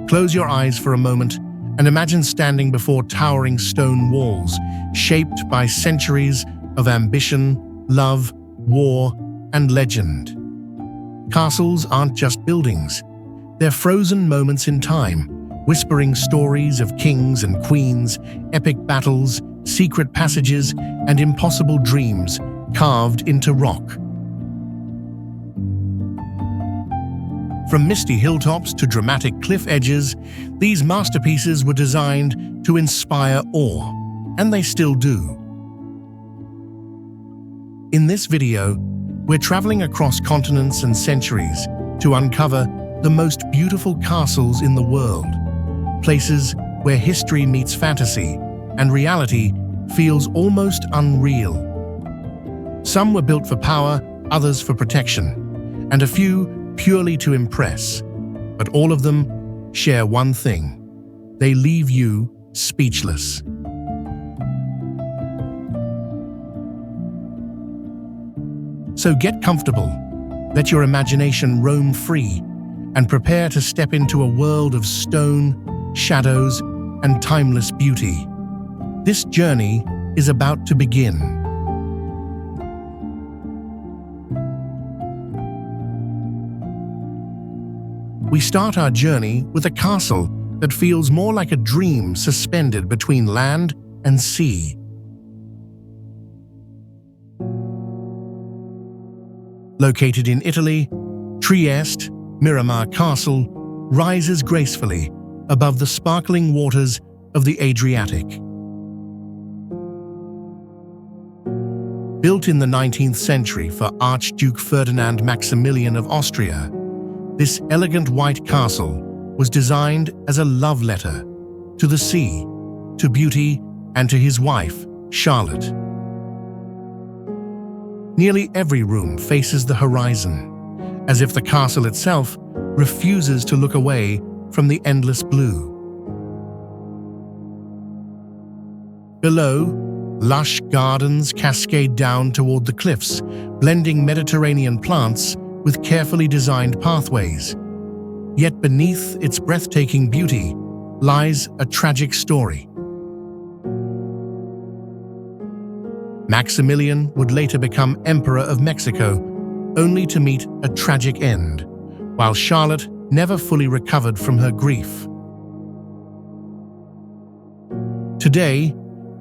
Close your eyes for a moment and imagine standing before towering stone walls, shaped by centuries of ambition, love, war, and legend. Castles aren't just buildings. They're frozen moments in time, whispering stories of kings and queens, epic battles, secret passages, and impossible dreams carved into rock. From misty hilltops to dramatic cliff edges, these masterpieces were designed to inspire awe, and they still do. In this video, we're traveling across continents and centuries to uncover the most beautiful castles in the world, places where history meets fantasy and reality feels almost unreal. Some were built for power, others for protection, and a few purely to impress. But all of them share one thing: they leave you speechless. So get comfortable, let your imagination roam free, and prepare to step into a world of stone, shadows, and timeless beauty. This journey is about to begin. We start our journey with a castle that feels more like a dream suspended between land and sea. Located in Italy, Trieste, Miramare Castle rises gracefully above the sparkling waters of the Adriatic. Built in the 19th century for Archduke Ferdinand Maximilian of Austria, this elegant white castle was designed as a love letter to the sea, to beauty, and to his wife, Charlotte. Nearly every room faces the horizon, as if the castle itself refuses to look away from the endless blue. Below, lush gardens cascade down toward the cliffs, blending Mediterranean plants with carefully designed pathways. Yet beneath its breathtaking beauty lies a tragic story. Maximilian would later become Emperor of Mexico, only to meet a tragic end, while Charlotte never fully recovered from her grief. Today,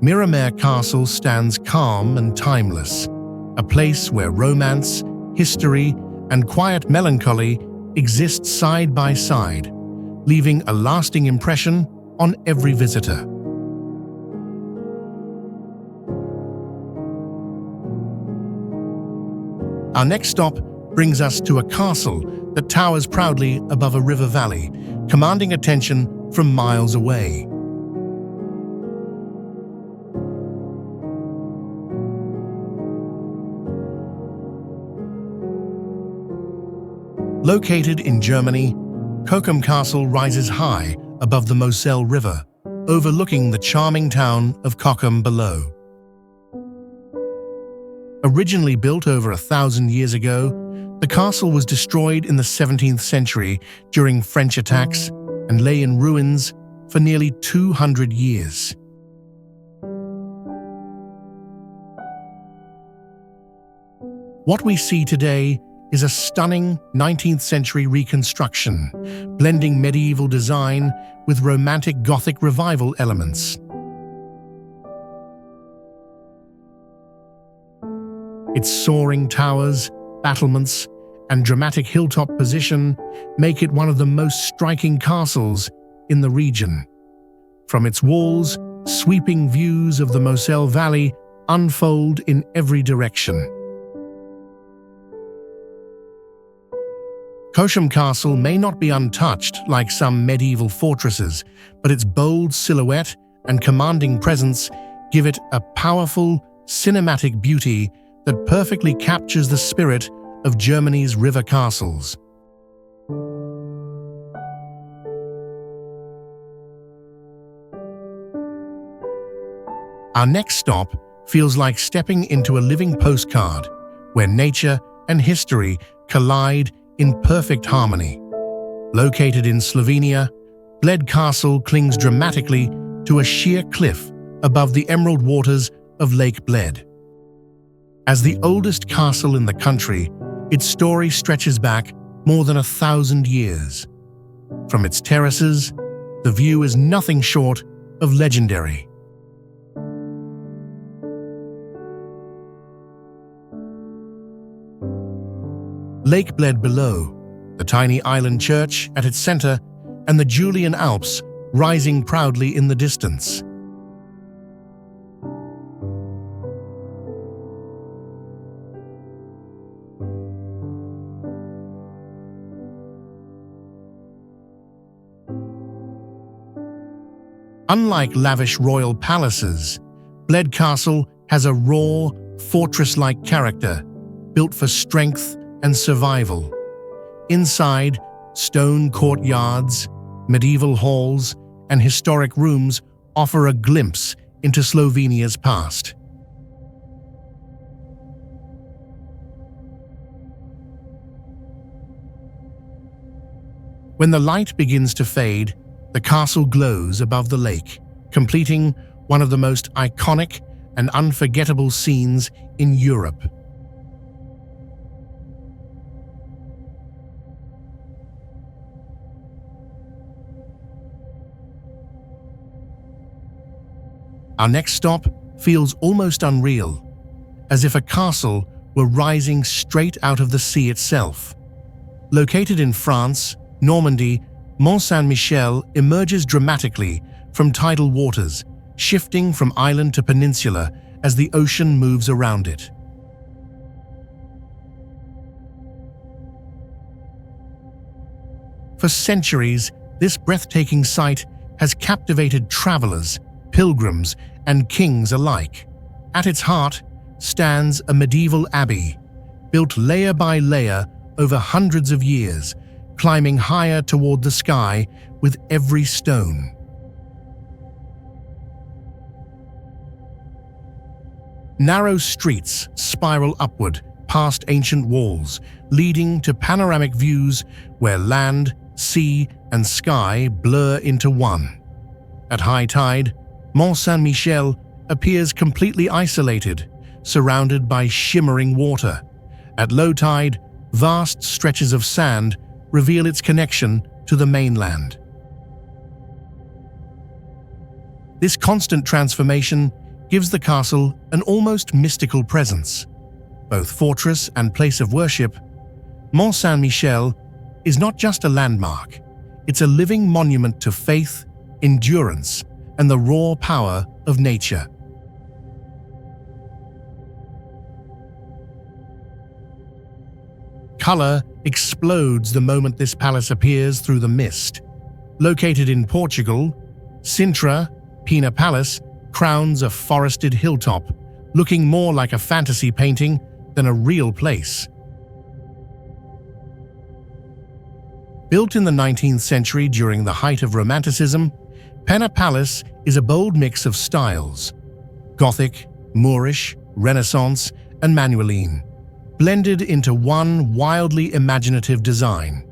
Miramare Castle stands calm and timeless, a place where romance, history, and quiet melancholy exist side by side, leaving a lasting impression on every visitor. Our next stop brings us to a castle that towers proudly above a river valley, commanding attention from miles away. Located in Germany, Cochem Castle rises high above the Moselle River, overlooking the charming town of Cochem below. Originally built over 1,000 years ago, the castle was destroyed in the 17th century during French attacks and lay in ruins for nearly 200 years. What we see today is a stunning 19th century reconstruction, blending medieval design with romantic Gothic revival elements. Its soaring towers, battlements, and dramatic hilltop position make it one of the most striking castles in the region. From its walls, sweeping views of the Moselle Valley unfold in every direction. Cochem Castle may not be untouched like some medieval fortresses, but its bold silhouette and commanding presence give it a powerful, cinematic beauty that perfectly captures the spirit of Germany's river castles. Our next stop feels like stepping into a living postcard, where nature and history collide in perfect harmony. Located in Slovenia, Bled Castle clings dramatically to a sheer cliff above the emerald waters of Lake Bled. As the oldest castle in the country, its story stretches back more than 1,000 years. From its terraces, the view is nothing short of legendary. Lake Bled below, the tiny island church at its center, and the Julian Alps rising proudly in the distance. Unlike lavish royal palaces, Bled Castle has a raw, fortress-like character, built for strength and survival. Inside, stone courtyards, medieval halls, and historic rooms offer a glimpse into Slovenia's past. When the light begins to fade, the castle glows above the lake, completing one of the most iconic and unforgettable scenes in Europe. Our next stop feels almost unreal, as if a castle were rising straight out of the sea itself. Located in France, Normandy, Mont Saint-Michel emerges dramatically from tidal waters, shifting from island to peninsula as the ocean moves around it. For centuries, this breathtaking sight has captivated travelers, pilgrims, and kings alike. At its heart stands a medieval abbey, built layer by layer over hundreds of years, climbing higher toward the sky with every stone. Narrow streets spiral upward past ancient walls, leading to panoramic views where land, sea, and sky blur into one. At high tide, Mont Saint-Michel appears completely isolated, surrounded by shimmering water. At low tide, vast stretches of sand reveal its connection to the mainland. This constant transformation gives the castle an almost mystical presence. Both fortress and place of worship, Mont Saint-Michel is not just a landmark, it's a living monument to faith, endurance, and the raw power of nature. Color explodes the moment this palace appears through the mist. Located in Portugal, Sintra, Pena Palace crowns a forested hilltop, looking more like a fantasy painting than a real place. Built in the 19th century during the height of Romanticism, Pena Palace is a bold mix of styles: Gothic, Moorish, Renaissance, and Manueline, blended into one wildly imaginative design.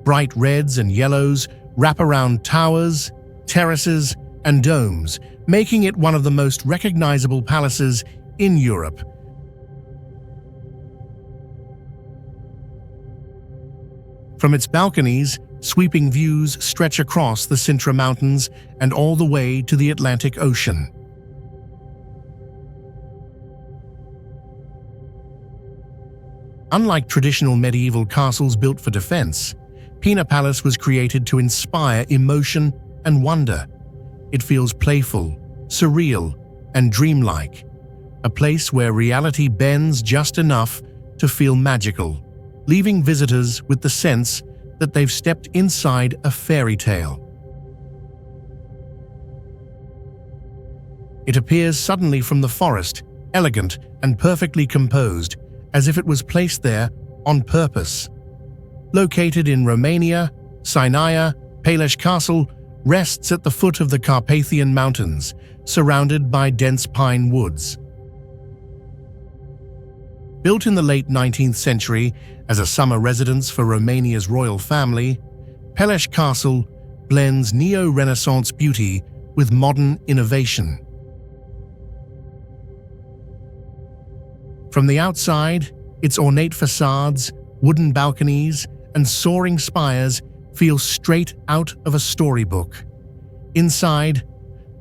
Bright reds and yellows wrap around towers, terraces, and domes, making it one of the most recognizable palaces in Europe. From its balconies, sweeping views stretch across the Sintra Mountains and all the way to the Atlantic Ocean. Unlike traditional medieval castles built for defense, Pena Palace was created to inspire emotion and wonder. It feels playful, surreal, and dreamlike, a place where reality bends just enough to feel magical, leaving visitors with the sense that they've stepped inside a fairy tale. It appears suddenly from the forest, elegant and perfectly composed, as if it was placed there on purpose. Located in Romania, Sinaia, Peles Castle rests at the foot of the Carpathian Mountains, surrounded by dense pine woods. Built in the late 19th century as a summer residence for Romania's royal family, Peles Castle blends neo-Renaissance beauty with modern innovation. From the outside, its ornate facades, wooden balconies, and soaring spires feel straight out of a storybook. Inside,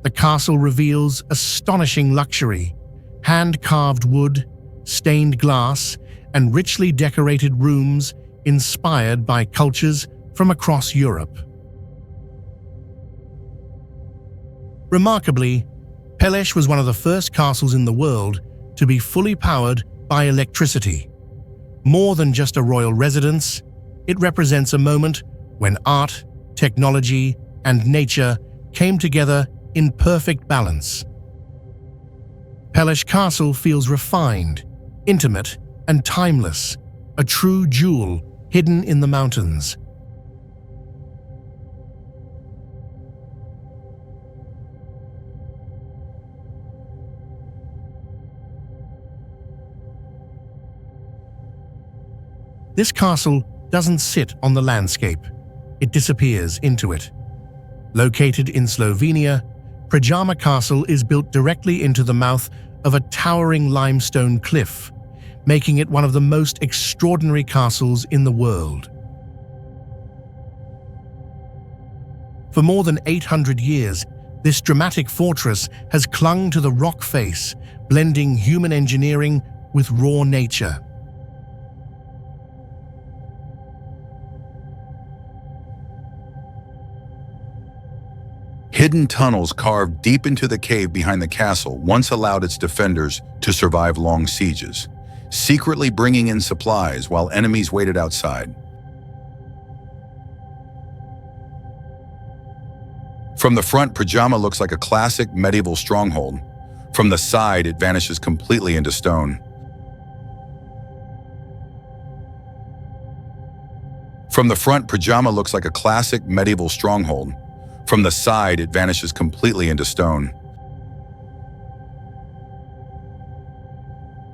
the castle reveals astonishing luxury: hand-carved wood, stained glass, and richly decorated rooms inspired by cultures from across Europe. Remarkably, Peles was one of the first castles in the world to be fully powered by electricity. More than just a royal residence, it represents a moment when art, technology, and nature came together in perfect balance. Peles Castle feels refined, intimate, and timeless, a true jewel hidden in the mountains. This castle doesn't sit on the landscape, it disappears into it. Located in Slovenia, Predjama Castle is built directly into the mouth of a towering limestone cliff, making it one of the most extraordinary castles in the world. For more than 800 years, this dramatic fortress has clung to the rock face, blending human engineering with raw nature. Hidden tunnels carved deep into the cave behind the castle once allowed its defenders to survive long sieges, secretly bringing in supplies while enemies waited outside. From the front, Predjama looks like a classic medieval stronghold. From the side, it vanishes completely into stone. From the front, Predjama looks like a classic medieval stronghold. From the side, it vanishes completely into stone.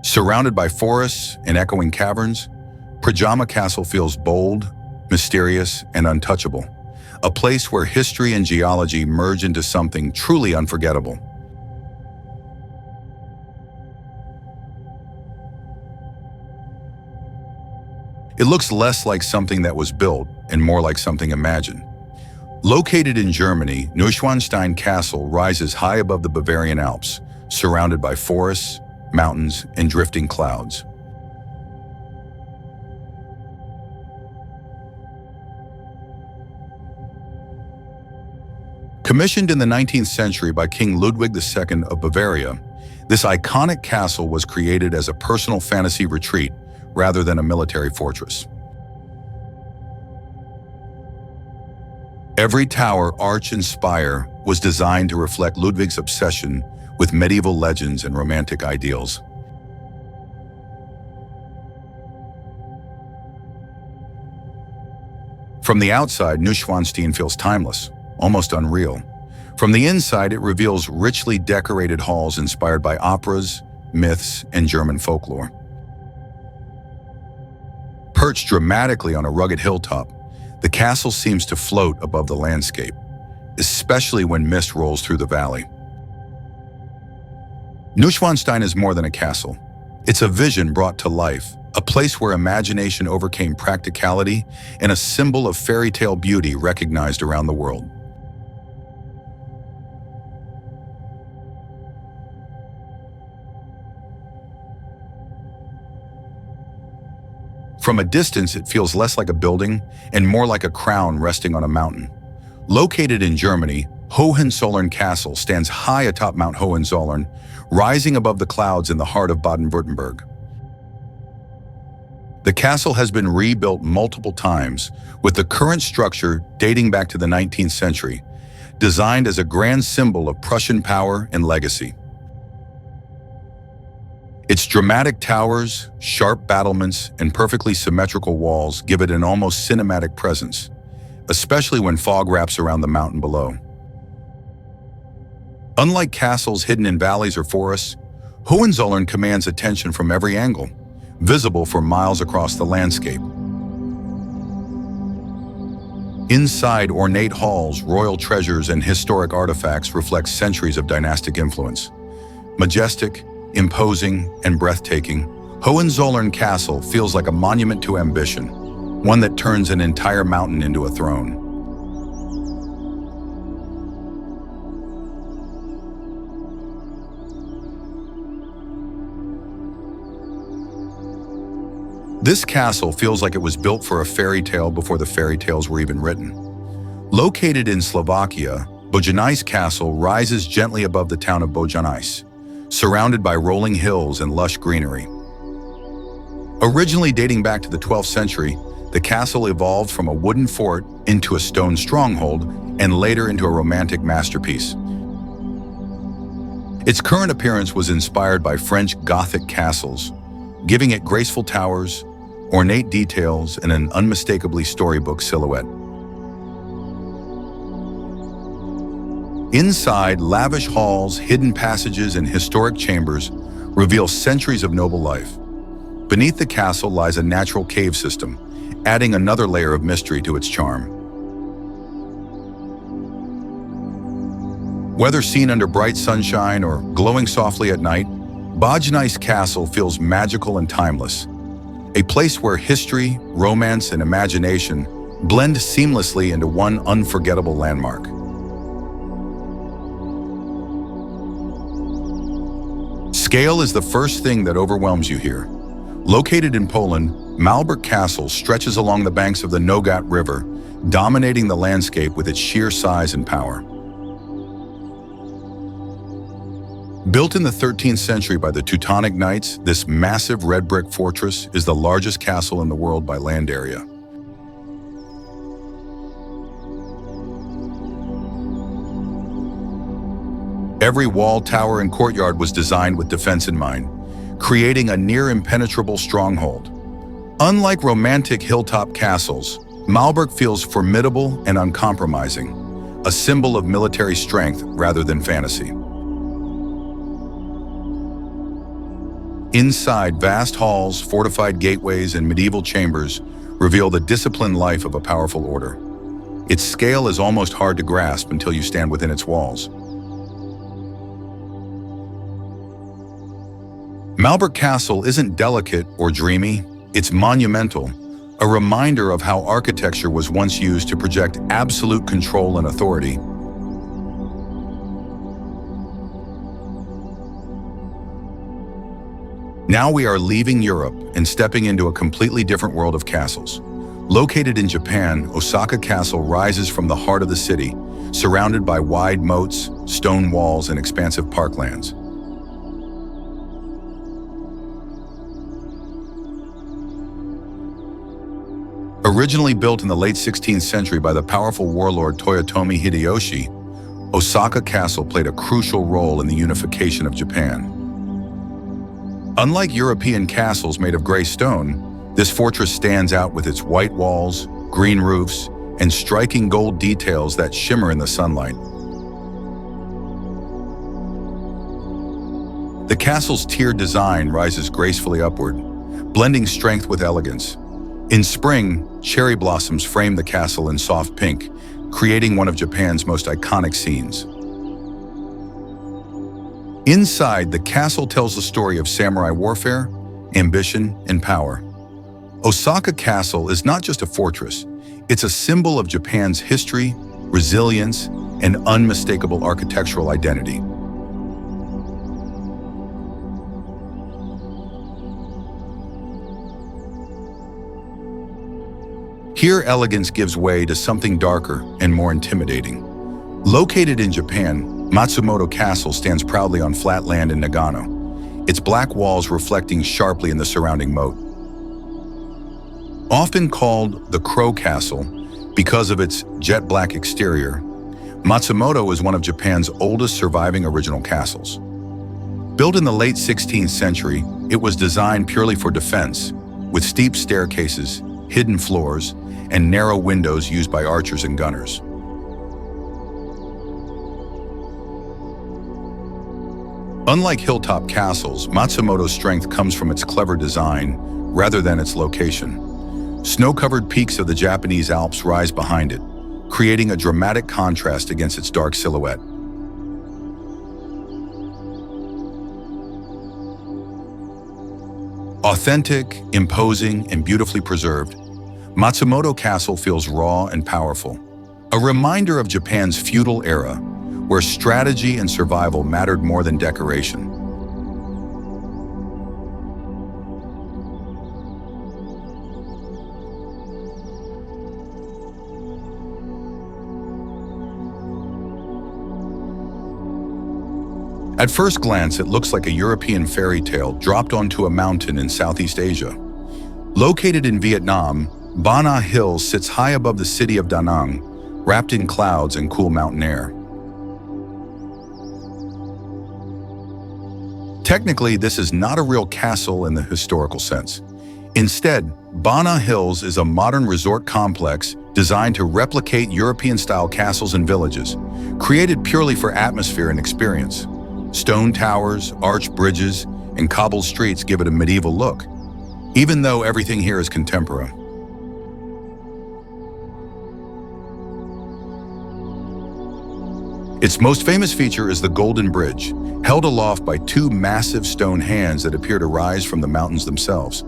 Surrounded by forests and echoing caverns, Predjama Castle feels bold, mysterious, and untouchable, a place where history and geology merge into something truly unforgettable. It looks less like something that was built and more like something imagined. Located in Germany, Neuschwanstein Castle rises high above the Bavarian Alps, surrounded by forests, mountains, and drifting clouds. Commissioned in the 19th century by King Ludwig II of Bavaria, this iconic castle was created as a personal fantasy retreat rather than a military fortress. Every tower, arch, and spire was designed to reflect Ludwig's obsession with medieval legends and romantic ideals. From the outside, Neuschwanstein feels timeless, almost unreal. From the inside, it reveals richly decorated halls inspired by operas, myths, and German folklore. Perched dramatically on a rugged hilltop, the castle seems to float above the landscape, especially when mist rolls through the valley. Neuschwanstein is more than a castle. It's a vision brought to life, a place where imagination overcame practicality, and a symbol of fairy tale beauty recognized around the world. From a distance, it feels less like a building and more like a crown resting on a mountain. Located in Germany, Hohenzollern Castle stands high atop Mount Hohenzollern, rising above the clouds in the heart of Baden-Württemberg. The castle has been rebuilt multiple times, with the current structure dating back to the 19th century, designed as a grand symbol of Prussian power and legacy. Its dramatic towers, sharp battlements, and perfectly symmetrical walls give it an almost cinematic presence, especially when fog wraps around the mountain below. Unlike castles hidden in valleys or forests, Hohenzollern commands attention from every angle, visible for miles across the landscape. Inside ornate halls, royal treasures and historic artifacts reflect centuries of dynastic influence. Majestic, imposing, and breathtaking, Hohenzollern Castle feels like a monument to ambition, one that turns an entire mountain into a throne. This castle feels like it was built for a fairy tale before the fairy tales were even written. Located in Slovakia, Bojnice Castle rises gently above the town of Bojnice, surrounded by rolling hills and lush greenery. Originally dating back to the 12th century, the castle evolved from a wooden fort into a stone stronghold and later into a romantic masterpiece. Its current appearance was inspired by French Gothic castles, giving it graceful towers, ornate details, and an unmistakably storybook silhouette. Inside, lavish halls, hidden passages, and historic chambers reveal centuries of noble life. Beneath the castle lies a natural cave system, adding another layer of mystery to its charm. Whether seen under bright sunshine or glowing softly at night, Bojnice Castle feels magical and timeless, a place where history, romance, and imagination blend seamlessly into one unforgettable landmark. Scale is the first thing that overwhelms you here. Located in Poland, Malbork Castle stretches along the banks of the Nogat River, dominating the landscape with its sheer size and power. Built in the 13th century by the Teutonic Knights, this massive red brick fortress is the largest castle in the world by land area. Every wall, tower, and courtyard was designed with defense in mind, creating a near-impenetrable stronghold. Unlike romantic hilltop castles, Malbork feels formidable and uncompromising, a symbol of military strength rather than fantasy. Inside, vast halls, fortified gateways, and medieval chambers reveal the disciplined life of a powerful order. Its scale is almost hard to grasp until you stand within its walls. Malbork Castle isn't delicate or dreamy, it's monumental, a reminder of how architecture was once used to project absolute control and authority. Now we are leaving Europe and stepping into a completely different world of castles. Located in Japan, Osaka Castle rises from the heart of the city, surrounded by wide moats, stone walls, and expansive parklands. Originally built in the late 16th century by the powerful warlord Toyotomi Hideyoshi, Osaka Castle played a crucial role in the unification of Japan. Unlike European castles made of gray stone, this fortress stands out with its white walls, green roofs, and striking gold details that shimmer in the sunlight. The castle's tiered design rises gracefully upward, blending strength with elegance. In spring, cherry blossoms frame the castle in soft pink, creating one of Japan's most iconic scenes. Inside, the castle tells the story of samurai warfare, ambition, and power. Osaka Castle is not just a fortress, it's a symbol of Japan's history, resilience, and unmistakable architectural identity. Here, elegance gives way to something darker and more intimidating. Located in Japan, Matsumoto Castle stands proudly on flat land in Nagano, its black walls reflecting sharply in the surrounding moat. Often called the Crow Castle because of its jet black exterior, Matsumoto is one of Japan's oldest surviving original castles. Built in the late 16th century, it was designed purely for defense, with steep staircases, hidden floors, and narrow windows used by archers and gunners. Unlike hilltop castles, Matsumoto's strength comes from its clever design rather than its location. Snow-covered peaks of the Japanese Alps rise behind it, creating a dramatic contrast against its dark silhouette. Authentic, imposing, and beautifully preserved, Matsumoto Castle feels raw and powerful, a reminder of Japan's feudal era, where strategy and survival mattered more than decoration. At first glance, it looks like a European fairy tale dropped onto a mountain in Southeast Asia. Located in Vietnam, Bana Hills sits high above the city of Da Nang, wrapped in clouds and cool mountain air. Technically, this is not a real castle in the historical sense. Instead, Bana Hills is a modern resort complex designed to replicate European-style castles and villages, created purely for atmosphere and experience. Stone towers, arched bridges, and cobbled streets give it a medieval look, even though everything here is contemporary. Its most famous feature is the Golden Bridge, held aloft by two massive stone hands that appear to rise from the mountains themselves.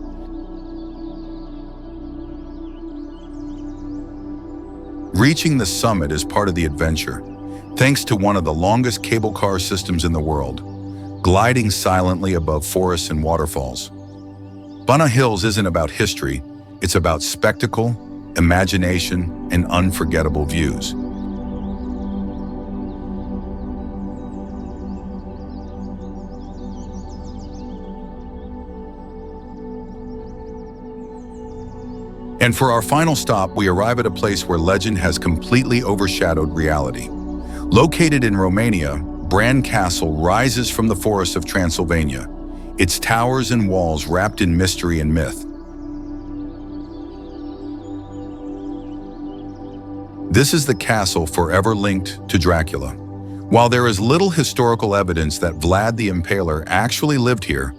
Reaching the summit is part of the adventure, thanks to one of the longest cable car systems in the world, gliding silently above forests and waterfalls. Bana Hills isn't about history, it's about spectacle, imagination, and unforgettable views. And for our final stop, we arrive at a place where legend has completely overshadowed reality. Located in Romania, Bran Castle rises from the forests of Transylvania, its towers and walls wrapped in mystery and myth. This is the castle forever linked to Dracula. While there is little historical evidence that Vlad the Impaler actually lived here,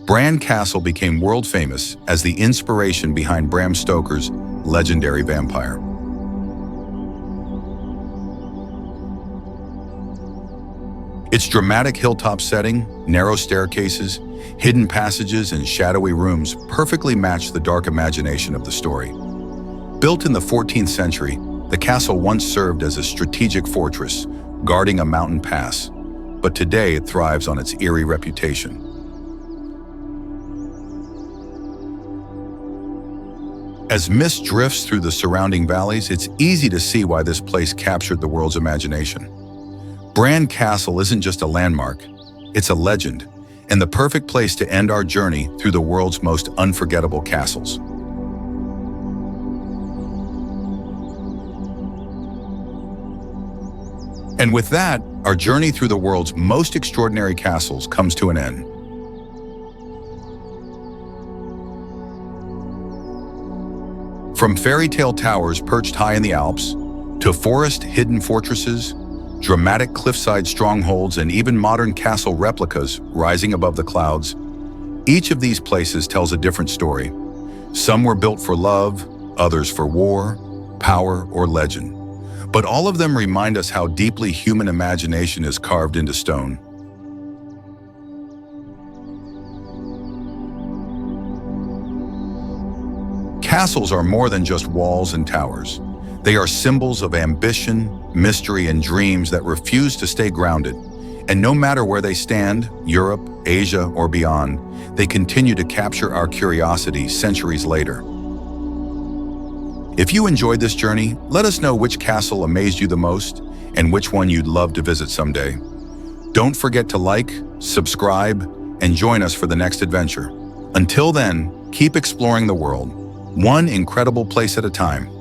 Bran Castle became world famous as the inspiration behind Bram Stoker's legendary vampire. Its dramatic hilltop setting, narrow staircases, hidden passages, and shadowy rooms perfectly match the dark imagination of the story. Built in the 14th century, the castle once served as a strategic fortress, guarding a mountain pass, but today it thrives on its eerie reputation. As mist drifts through the surrounding valleys, it's easy to see why this place captured the world's imagination. Bran Castle isn't just a landmark, it's a legend, and the perfect place to end our journey through the world's most unforgettable castles. And with that, our journey through the world's most extraordinary castles comes to an end. From fairy tale towers perched high in the Alps, to forest-hidden fortresses, dramatic cliffside strongholds, and even modern castle replicas rising above the clouds, each of these places tells a different story. Some were built for love, others for war, power, or legend. But all of them remind us how deeply human imagination is carved into stone. Castles are more than just walls and towers. They are symbols of ambition, mystery, and dreams that refuse to stay grounded. And no matter where they stand, Europe, Asia, or beyond, they continue to capture our curiosity centuries later. If you enjoyed this journey, let us know which castle amazed you the most and which one you'd love to visit someday. Don't forget to like, subscribe, and join us for the next adventure. Until then, keep exploring the world, one incredible place at a time.